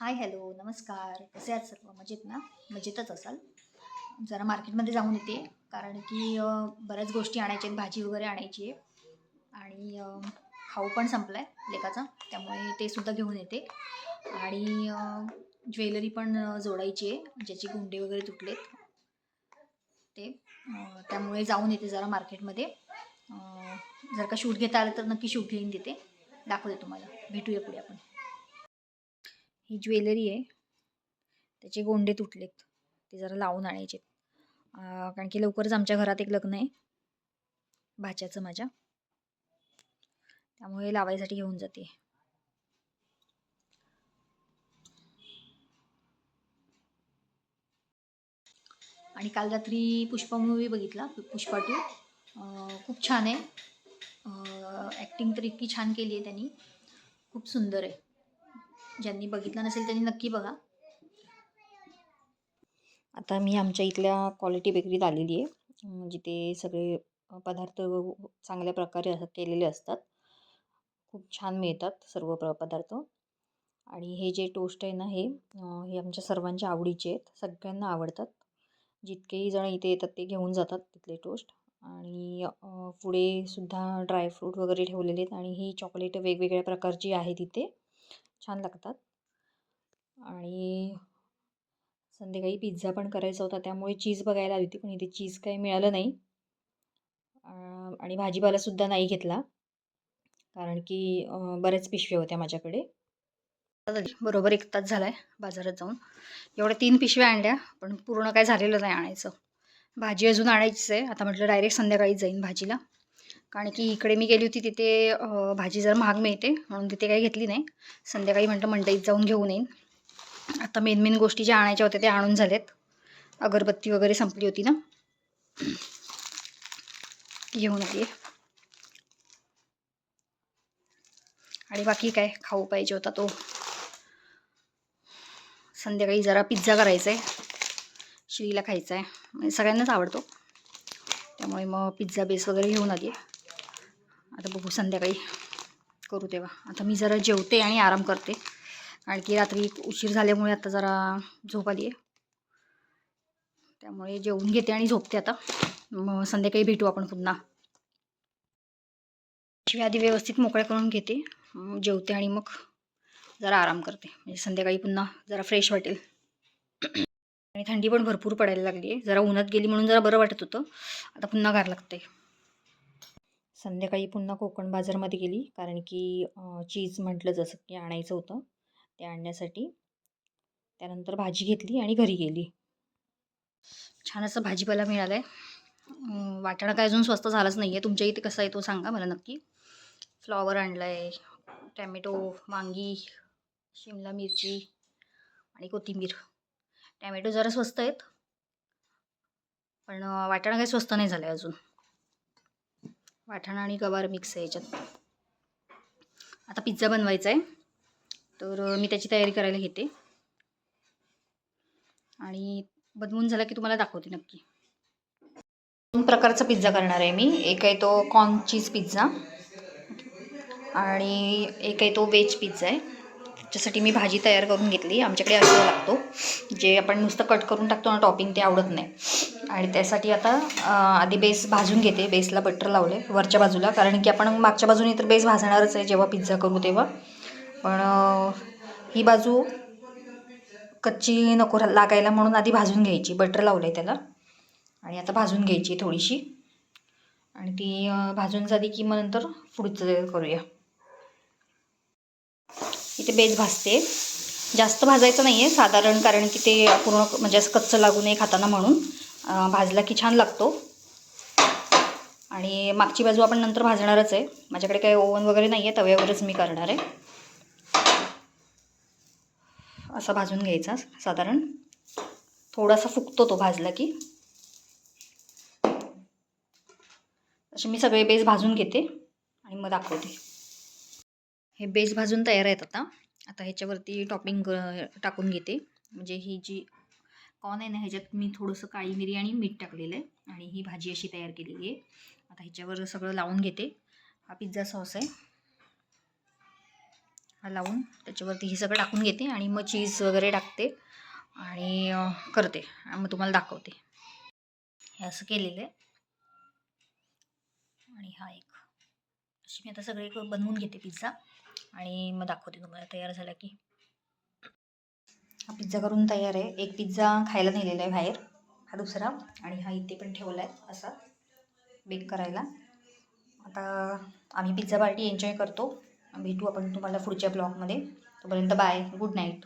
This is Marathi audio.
हाय, हॅलो, नमस्कार. कसे आहात सर्व? मजेत ना? मजेतच असाल. जरा मार्केटमध्ये जाऊन येते, कारण की बऱ्याच गोष्टी आणायच्या आहेत, भाजी वगैरे आणायची आहे आणि खाऊ पण संपला आहे लेकाचा, त्यामुळे ते सुद्धा घेऊन येते आणि ज्वेलरी पण जोडायची आहे, ज्याचे गुंडे वगैरे तुटलेत ते. त्यामुळे जाऊन येते जरा मार्केटमध्ये. जर का शूट घेता आलं तर नक्की शूट घेऊन देते, दाखवते तुम्हाला. भेटूया पुढे आपण. ही ज्वेलरी आहे, त्याचे गोंडे तुटलेत, ते जरा लावून आणायचे. कारण की लवकरच आमच्या घरात एक लग्न आहे भाच्याचं माझ्या, त्यामुळे लावायसाठी घेऊन जाते. आणि काल रात्री पुष्पा मूवी बघितला, पुष्पा 2. खूप छान आहे. ॲक्टिंग तर इतकी छान केली आहे त्यांनी, खूप सुंदर आहे. ज्यांनी बघितलं नसेल त्यांनी नक्की बघा. आता मी आमच्या इथल्या क्वालिटी बेकरीत आलेली आहे, जिथे सगळे पदार्थ चांगल्या प्रकारे केलेले असतात. खूप छान मिळतात सर्व पदार्थ. आणि हे जे टोस्ट आहे ना, हे आमच्या सर्वांच्या आवडीचे आहेत, सगळ्यांना आवडतात. जितकेही जण इथे येतात ते घेऊन जातात तिथले टोस्ट. आणि पुढे सुद्धा ड्रायफ्रूट वगैरे ठेवलेले आहेत आणि ही चॉकलेट वेगवेगळ्या प्रकारची आहेत इथे, छान लागतात. आणि संध्याकाळी पिझ्झा पण करायचा होता, त्यामुळे चीज बघायला आली होती, पण इथे चीज काही मिळालं नाही. आणि भाजीपालासुद्धा नाही घेतला, कारण की बऱ्याच पिशव्या होत्या माझ्याकडे. बरोबर 1 तास झाला आहे बाजारात जाऊन. एवढ्या 3 पिशव्या आणल्या, पण पूर्ण काय झालेलं नाही आणायचं. भाजी अजून आणायचीच आहे. आता म्हटलं डायरेक्ट संध्याकाळीच जाईन भाजीला, कारण की इकडे मी गेली होती तिथे भाजी जरा महाग मिळते, म्हणून तिथे काही घेतली नाही. संध्याकाळी म्हटलं मंडईत जाऊन घेऊन येईन. आता मेन गोष्टी ज्या आणायच्या होत्या त्या आणून झाल्यात. अगरबत्ती वगैरे संपली होती ना, घेऊन आली आहे. आणि बाकी काय खाऊ पाहिजे होता तो. संध्याकाळी जरा पिझ्झा करायचा आहे, श्रीला खायचा आहे, म्हणजे सगळ्यांनाच आवडतो, त्यामुळे मग पिझ्झा बेस वगैरे घेऊन आली आहे. आता बघू संध्याकाळी करू तेव्हा. आता मी जरा जेवते आणि आराम करते, कारण की रात्री उशीर झाल्यामुळे आता जरा झोप आली आहे, त्यामुळे जेवून घेते आणि झोपते आता. मग संध्याकाळी भेटू आपण पुन्हा. शिवाय आधी व्यवस्थित मोकळ्या करून घेते, जेवते आणि मग जरा आराम करते, म्हणजे संध्याकाळी पुन्हा जरा फ्रेश वाटेल. आणि थंडी पण भरपूर पडायला लागली आहे. जरा उन्हात गेली म्हणून जरा बरं वाटत होतं, आता पुन्हा गार लागते. संध्याकाळी पुन्हा कोकण बाजारमध्ये गेली, कारण की चीज म्हटलं जसं की आणायचं होतं, ते आणण्यासाठी. त्यानंतर भाजी घेतली आणि घरी गेली. छान असं भाजीपाला मिळाला आहे. वाटाणा काय अजून स्वस्त झालाच नाही आहे. तुमच्या इथे कसा आहे तो सांगा मला नक्की. फ्लॉवर आणला आहे, टॅमॅटो, वांगी, शिमला मिरची आणि कोथिंबीर. टॅमॅटो जरा स्वस्त आहेत, पण वाटाणा काही स्वस्त नाही झाला आहे अजून. वाटाणा आणि गवार मिक्स आहे याच्यात. आता पिझ्झा बनवायचा आहे, तर मी त्याची तयारी करायला घेते आणि बनवून झाला की तुम्हाला दाखवते नक्की. 2 प्रकारचा पिझ्झा करणार आहे मी. एक आहे तो कॉर्न चीज पिझ्झा आणि एक आहे तो व्हेज पिझ्झा आहे. त्याच्यासाठी मी भाजी तयार करून घेतली. आमच्याकडे असं लागतो, जे आपण नुसतं कट करून टाकतो ना टॉपिंग, ते आवडत नाही. आणि त्यासाठी आता आधी बेस भाजून घेते. बेसला बटर लावले वरच्या बाजूला, कारण की आपण मागच्या बाजूने तर बेस भाजणारच आहे जेव्हा पिझ्झा करू तेव्हा. पण ही बाजू कच्ची नको लागायला म्हणून आधी भाजून घ्यायची. बटर लावलं आहे त्याला आणि आता भाजून घ्यायची थोडीशी, आणि ती भाजून झाली की मग नंतर पुढचं करूया. इथे बेस भाजते. जास्त भाजायचं नाही आहे साधारण, कारण की ते पूर्ण म्हणजे असं कच्चं लागू नये खाताना, म्हणून भाजला की छान लागतो. आणि मागची बाजू आपण नंतर भाजणारच आहे. माझ्याकडे काही ओव्हन वगैरे नाही आहे, तव्यावरच मी करणार आहे. असा भाजून घ्यायचा साधारण, थोडासा फुगतो तो भाजला की. असे मी सगळे बेस भाजून घेते आणि मग दाखवते. हे बेस भाजून तयार आहेत. आता ह्याच्यावरती टॉपिंग टाकून घेते. म्हणजे ही जी कॉर्न आहे ना, ह्याच्यात मी थोडंसं काळी मिरी आणि मीठ टाकलेलं आहे आणि ही भाजी अशी तयार केलेली आहे. आता ह्याच्यावर सगळं लावून घेते. हा पिझ्झा सॉस आहे, लावून त्याच्यावरती हे सगळं टाकून घेते आणि मग चीज वगैरे टाकते आणि करते आणि मग तुम्हाला दाखवते. हे असं केलेलं आहे. आणि हा एक अशी मी आता सगळे बनवून घेते पिझ्झा आणि मग दाखवते तुम्हाला तयार झाला की. हा पिझ्झा करून तयार आहे. एक पिझ्झा खायला नेलेला आहे बाहेर, हा दुसरा, आणि हा इथे पण ठेवला आहे असा बेक करायला. आता आम्ही पिझ्झा पार्टी एन्जॉय करतो. भेटू आपण तुम्हाला पुढच्या ब्लॉगमध्ये. तोपर्यंत बाय, गुड नाईट.